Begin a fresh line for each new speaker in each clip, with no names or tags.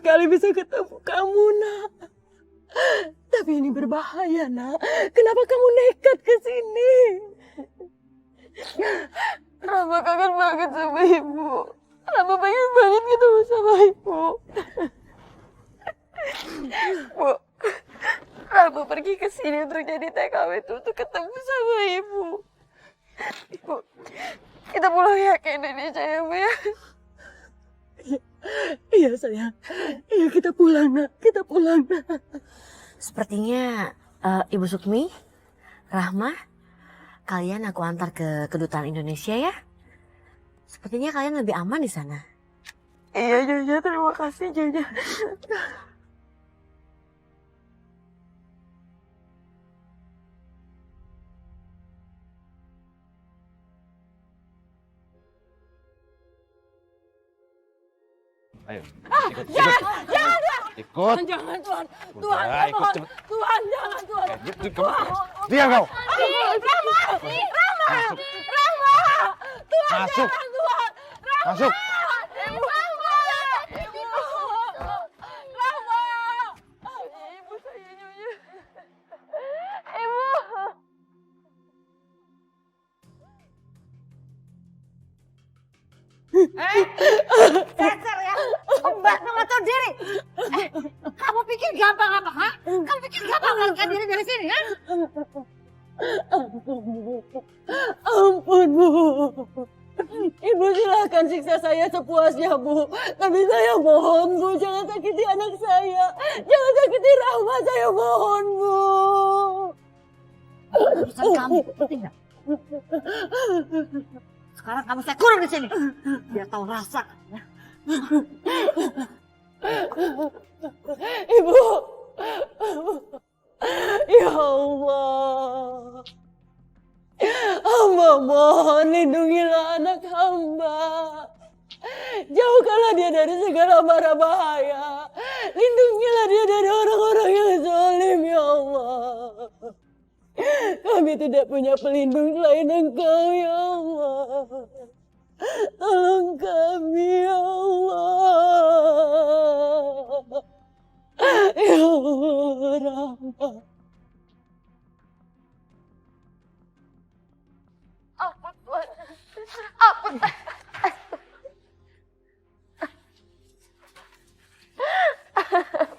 sekali bisa ketemu kamu, Nak. Tapi ini berbahaya, Nak. Kenapa kamu nekat ke sini?
Rama kangen banget sama ibu. Rama pengen banget ketemu sama ibu. Bu, Rama pergi ke sini untuk jadi TKW itu untuk ketemu sama ibu. Ibu, kita pulang ya ke Indonesia ya, Bu ya.
Iya, sayang. Iya, kita pulang, Nak. Kita pulang, Nak.
Sepertinya Ibu Sukmi, Rahma, kalian aku antar ke kedutaan Indonesia ya. Sepertinya kalian lebih aman di sana.
Iya, Nyonya. Terima kasih, Nyonya.
Ayo, ikut.
Jangan,
Ikut.
jangan, Tuhan.
Tuhan,
Tuhan, Tuhan, jangan, Tuhan.
Diam kau.
Rama! Tuhan,
Masuk.
jangan, Tuhan.
Masuk.
Ibu, Rama! Ibu saya, Nyonya. Ibu.
Dasar ya, pembantu nggak tahu diri. Kamu pikir gampang apa, ha? Kamu pikir gampang melarikan diri dari sini, ha?
Ampun, Bu. Ibu silakan siksa saya sepuasnya, Bu. Tapi saya mohon, Bu, jangan sakiti anak saya. Jangan sakiti Rahma, saya mohon, Bu.
Urusan kamu, penting nggak? Sekarang kamu saya kurung di sini. Biar tahu rasa. Ya.
Ibu. Ya Allah. Hamba mohon lindungilah anak hamba. Jauhkanlah dia dari segala mara bahaya. Lindungilah dia dari orang-orang yang zalim, ya Allah. Kami tidak punya pelindung selain Engkau, ya Allah. Tolong kami, ya Allah. Ya Allah, Rahma.
Ampun, Tuhan. Ampun.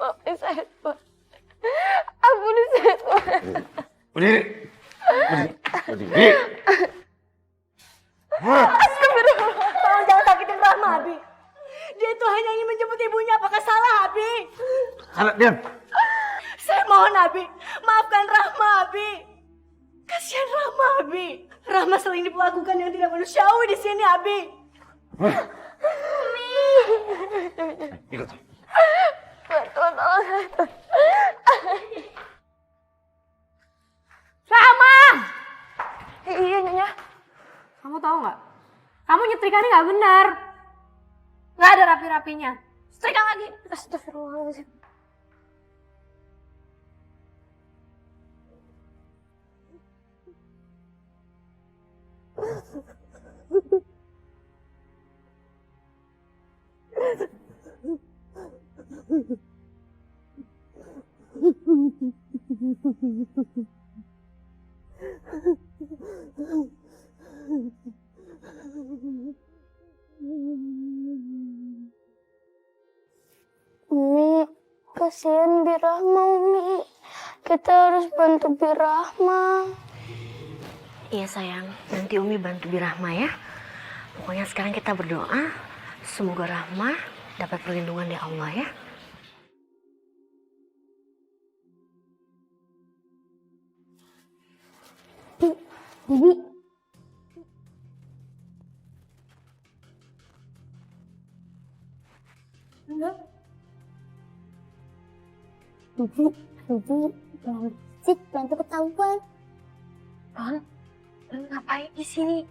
Maafin saya, Tuhan. Ampuni saya, Tuhan.
Berdiri. Berdiri.
Tolong jangan sakitin Rahma, Abi. Dia itu hanya ingin menjemput ibunya. Apakah salah, Abi?
Salah, diam.
Saya mohon, Abi. Maafkan Rahma, Abi. Kasihan Rahma, Abi. Rahma sering diperlakukan yang tidak manusiawi di sini, Abi.
Ikut.
Tuhan, tolong saya, Tuhan.
Rahma!
Iya, Nyonya.
Kamu tahu nggak? Kamu nyetrikannya nggak benar. Nggak ada rapi-rapinya. Setrika lagi.
Astagfirullahaladzim.
Umi, kasihan Birahma, Umi. Kita harus bantu Birahma.
Iya sayang, nanti Umi bantu Birahma ya. Pokoknya sekarang kita berdoa, semoga Rahma dapat perlindungan dari Allah ya.
Bibi. Bibi, jangan berisik, nanti ketahuan.
Ton, lu ngapain di sini?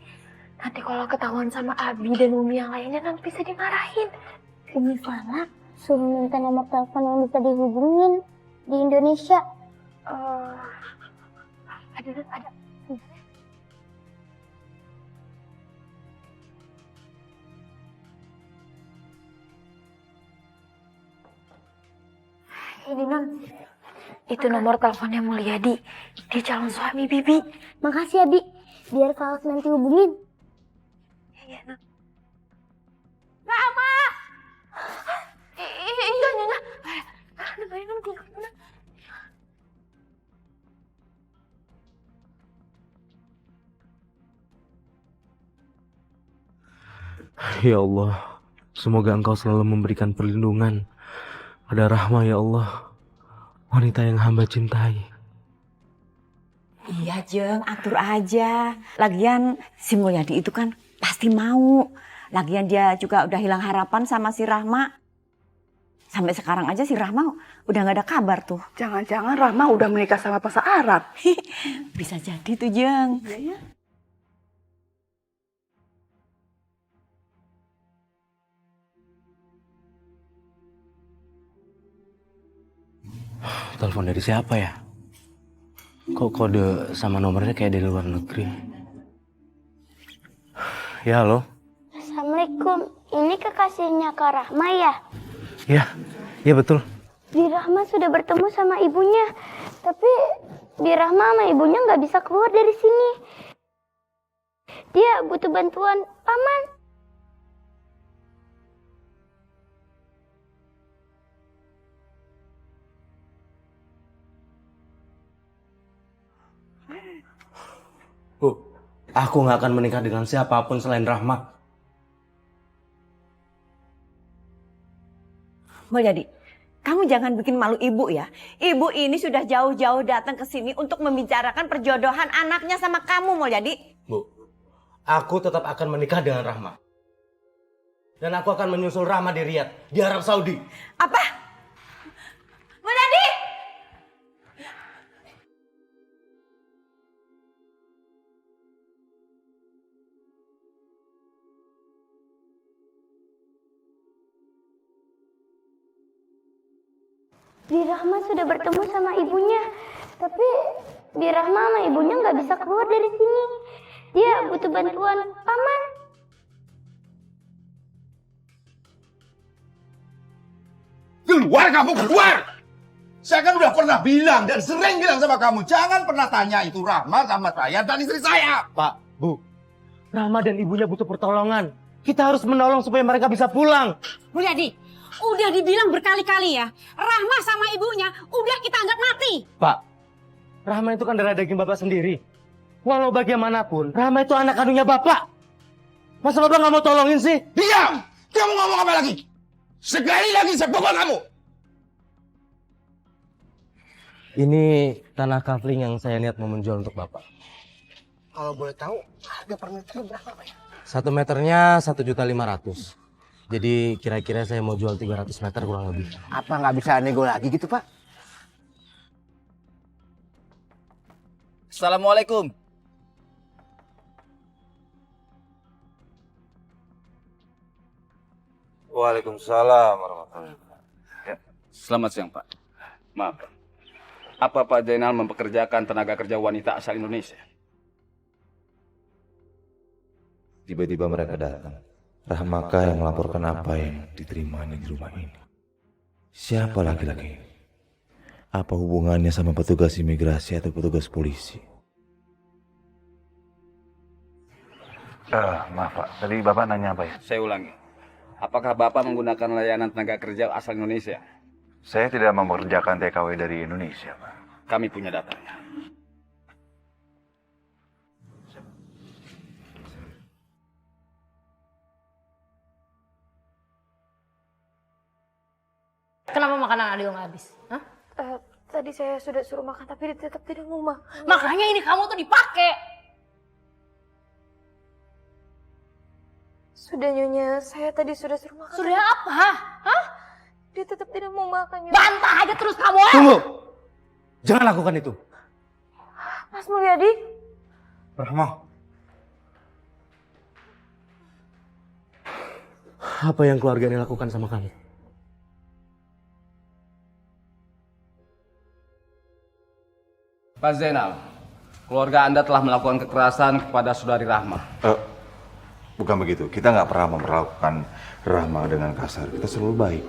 Nanti kalau ketahuan sama Abi dan Umi yang lainnya nanti bisa dimarahin.
Bibi Farah suruh minta nomor telepon yang bisa dihubungin di Indonesia.
Ada. Ini Non, itu nomor teleponnya Mulyadi. Dia calon suami Bibi.
Makasih ya, Bi. Biar Fals nanti hubungin.
Iya, Non. Rama! Iya, Nyonya. Dengerin Non, keluar mana?
Ya Allah, semoga Engkau selalu memberikan perlindungan pada Rahma ya Allah, wanita yang hamba cintai.
Iya Jeng, atur aja. Lagian si Mulyadi itu kan pasti mau. Lagian dia juga udah hilang harapan sama si Rahma. Sampai sekarang aja si Rahma udah gak ada kabar tuh.
Jangan-jangan Rahma udah menikah sama Pasar Arab.
Bisa jadi tuh Jeng.
Iya.
Telepon dari siapa ya? Kok kode sama nomornya kayak dari luar negeri? Ya halo?
Assalamualaikum. Ini kekasihnya Kak Rahma ya?
Ya betul.
Bi Rahma sudah bertemu sama ibunya. Tapi Bi Rahma sama ibunya nggak bisa keluar dari sini. Dia butuh bantuan paman.
Bu, aku gak akan menikah dengan siapapun selain Rahma.
Mulyadi, kamu jangan bikin malu ibu ya. Ibu ini sudah jauh-jauh datang ke sini untuk membicarakan perjodohan anaknya sama kamu, Mulyadi.
Bu, aku tetap akan menikah dengan Rahma. Dan aku akan menyusul Rahma di Riyadh, di Arab Saudi.
Apa? Mulyadi!
Bi Rahma sudah bertemu sama ibunya. Tapi Bi Rahma sama ibunya nggak bisa keluar dari sini. Dia butuh bantuan paman.
Keluar kamu, keluar! Saya kan udah pernah bilang dan sering bilang sama kamu, jangan pernah tanya itu Rahma sama saya dan istri saya.
Pak, Bu, Rahma dan ibunya butuh pertolongan. Kita harus menolong supaya mereka bisa pulang.
Mulyadi, udah dibilang berkali-kali ya, Rahma sama ibunya udah kita anggap mati.
Pak, Rahma itu kan darah daging Bapak sendiri. Walau bagaimanapun, Rahma itu anak kandungnya Bapak. Masa Bapak nggak mau tolongin sih?
Diam! Kamu ngomong apa lagi? Sekali lagi saya pukul kamu!
Ini tanah kafling yang saya niat mau menjual untuk Bapak.
Kalau boleh tahu, harga per meternya berapa Pak ya?
1 meternya 1.500.000. Jadi kira-kira saya mau jual 300 meter kurang lebih.
Apa nggak bisa nego lagi gitu Pak?
Assalamualaikum.
Waalaikumsalam warahmatullahi wabarakatuh.
Ya. Selamat siang Pak. Maaf Pak. Apa Pak Zainal mempekerjakan tenaga kerja wanita asal Indonesia?
Tiba-tiba mereka datang. Rahmaka yang melaporkan apa yang diterimanya di rumah ini. Siapa laki-laki? Apa hubungannya sama petugas imigrasi atau petugas polisi?
Maaf Pak, tadi Bapak nanya apa ya?
Saya ulangi. Apakah Bapak menggunakan layanan tenaga kerja asal Indonesia?
Saya tidak mempekerjakan TKW dari Indonesia Pak.
Kami punya datanya.
Kenapa makanan Adio nggak habis? Hah?
Tadi saya sudah suruh makan tapi dia tetap tidak mau makan.
Makanya ini kamu tuh dipakai.
Sudah Nyonya, saya tadi sudah suruh makan.
Sudah apa? Hah?
Dia tetap tidak mau makan Nyonya.
Bantah aja terus kamu ya.
Tunggu! Jangan lakukan itu.
Mas Mulyadi?
Rahma. Apa yang keluarga ini lakukan sama kamu?
Pak Zainal, keluarga Anda telah melakukan kekerasan kepada saudari Rahma.
Bukan begitu. Kita nggak pernah memperlakukan Rahma dengan kasar. Kita selalu baik.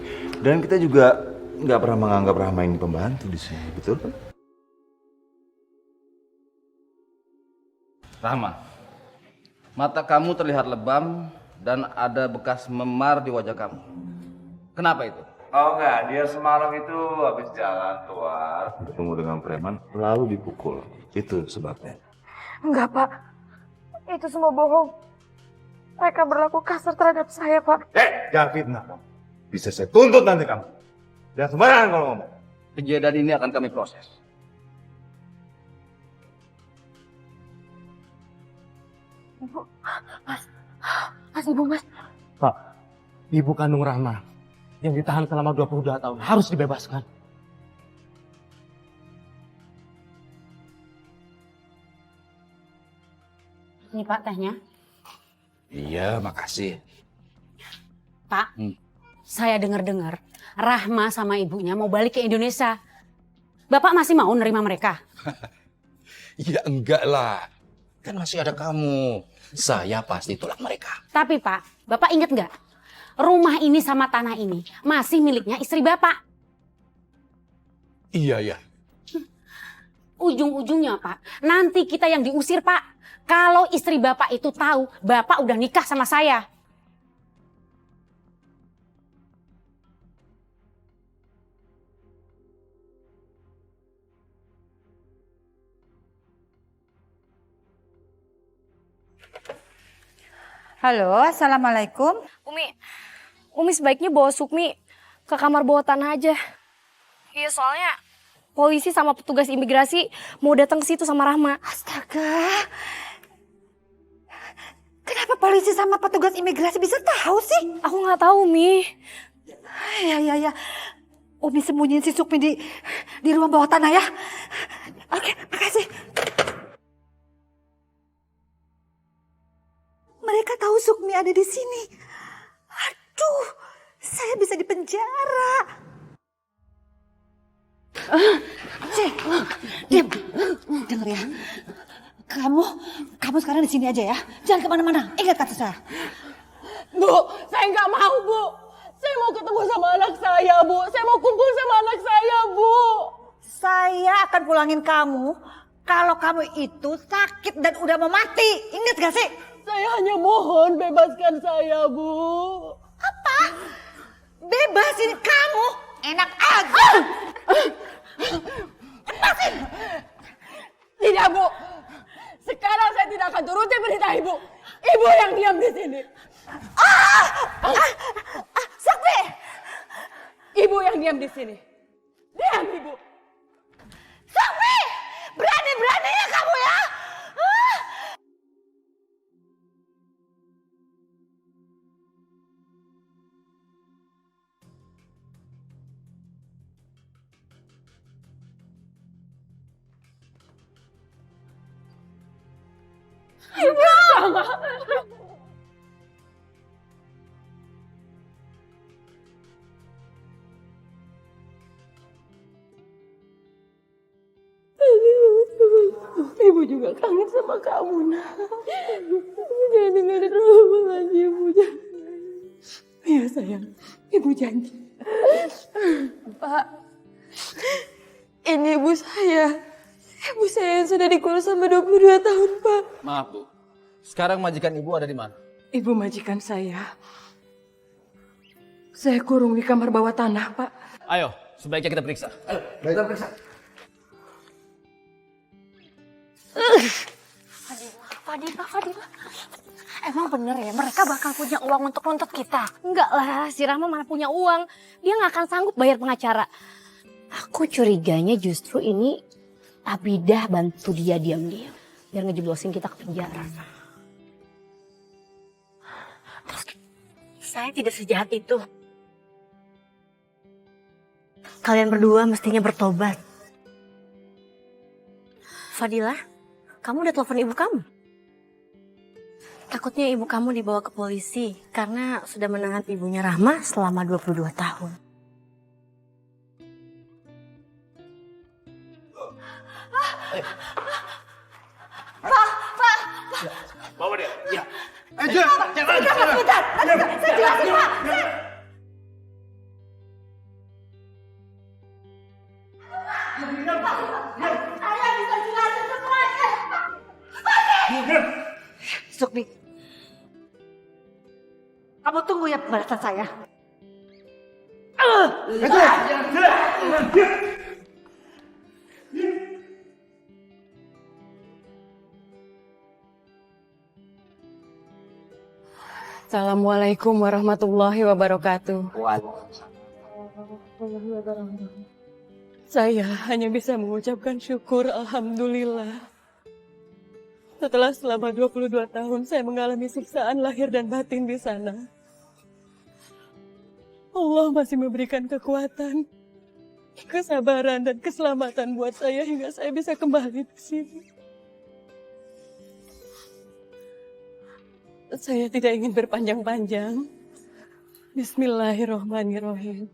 Dan kita juga nggak pernah menganggap Rahma ini pembantu di sini, betul kan?
Rahma, mata kamu terlihat lebam dan ada bekas memar di wajah kamu. Kenapa itu?
Oh enggak, dia semalam itu habis jalan keluar bertemu dengan preman lalu dipukul. Itu sebabnya.
Enggak, Pak. Itu semua bohong. Mereka berlaku kasar terhadap saya, Pak.
Jangan fitnah kamu. Bisa saya tuntut nanti kamu. Jangan sembarangan kalau ngomong.
Kejadian ini akan kami proses.
Mas, Ibu, Mas.
Pak, ibu kandung Rahma yang ditahan selama 22 tahun harus dibebaskan.
Ini Pak tehnya.
Iya, makasih.
Pak, saya dengar-dengar Rahma sama ibunya mau balik ke Indonesia. Bapak masih mau nerima mereka?
Ya enggak lah. Kan masih ada kamu. Saya pasti tolak mereka.
Tapi Pak, Bapak ingat nggak? Rumah ini sama tanah ini masih miliknya istri Bapak.
Iya, ya.
Ujung-ujungnya Pak, nanti kita yang diusir Pak. Kalau istri Bapak itu tahu Bapak udah nikah sama saya.
Halo, assalamualaikum.
Umi sebaiknya bawa Sukmi ke kamar bawah tanah aja. Iya, soalnya polisi sama petugas imigrasi mau datang ke situ sama Rahma.
Astaga. Kenapa polisi sama petugas imigrasi bisa tahu sih?
Aku nggak tahu, Mi.
Ya. Umi sembunyiin si Sukmi di ruang bawah tanah ya. Oke, makasih. Mereka tahu Sukmi ada di sini. Aduh, saya bisa dipenjara. Diam. Dengar ya. Kamu sekarang di sini aja ya. Jangan kemana-mana. Ingat kata saya.
Bu, saya nggak mau, Bu. Saya mau ketemu sama anak saya, Bu. Saya mau kumpul sama anak saya, Bu.
Saya akan pulangin kamu kalau kamu itu sakit dan udah mau mati. Ingat gak sih?
Saya hanya mohon bebaskan saya, Bu.
Apa? Bebasin kamu? Enak aja. Lepasin.
Tidak, Bu. Sekarang saya tidak akan turuti perintah Ibu. Ibu yang diam di sini.
Sukmi.
Ibu yang diam di sini. Diam, Ibu.
Sukmi, berani-beraninya kamu ya.
Ibu. Ibu juga kangen sama kamu, Nak. Jangan tinggalin Rahma lagi, Ibu. Iya, sayang. Ibu janji.
Pak, ini ibu saya. Ibu saya yang sudah dikurung sampai 22 tahun, Pak.
Maaf, Bu. Sekarang majikan Ibu ada di mana?
Ibu majikan saya. Saya kurung di kamar bawah tanah, Pak.
Ayo, sebaiknya kita periksa.
Kita periksa.
Fadila. Emang bener ya mereka bakal punya uang untuk nuntut kita? Enggak lah, si Rahma mana punya uang. Dia nggak akan sanggup bayar pengacara. Aku curiganya justru ini Abidah bantu dia diam-diam. Biar ngejeblosin kita ke penjara. Saya tidak sejahat itu.
Kalian berdua mestinya bertobat. Fadila, kamu udah telepon ibu kamu? Takutnya ibu kamu dibawa ke polisi karena sudah menahan ibunya Rahma selama 22 tahun.
Pak.
Bawa dia. Ya.
Jangan. Saya jelasin, Pak.
Sukmi.
Kamu tunggu ya pembalasan saya.
Assalamualaikum warahmatullahi wabarakatuh. Saya hanya bisa mengucapkan syukur alhamdulillah. Setelah selama 22 tahun saya mengalami siksaan lahir dan batin di sana. Allah masih memberikan kekuatan, kesabaran dan keselamatan buat saya hingga saya bisa kembali ke sini. Saya tidak ingin berpanjang-panjang. Bismillahirrohmanirrohim.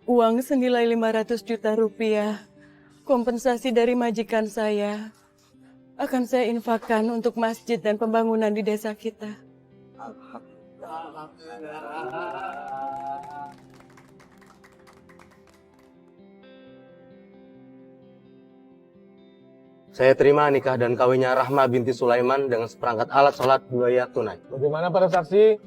Uang senilai 500 juta rupiah, kompensasi dari majikan saya, akan saya infakkan untuk masjid dan pembangunan di desa kita.
Saya terima nikah dan kawinnya Rahma binti Sulaiman dengan seperangkat alat sholat biaya tunai. Bagaimana para saksi?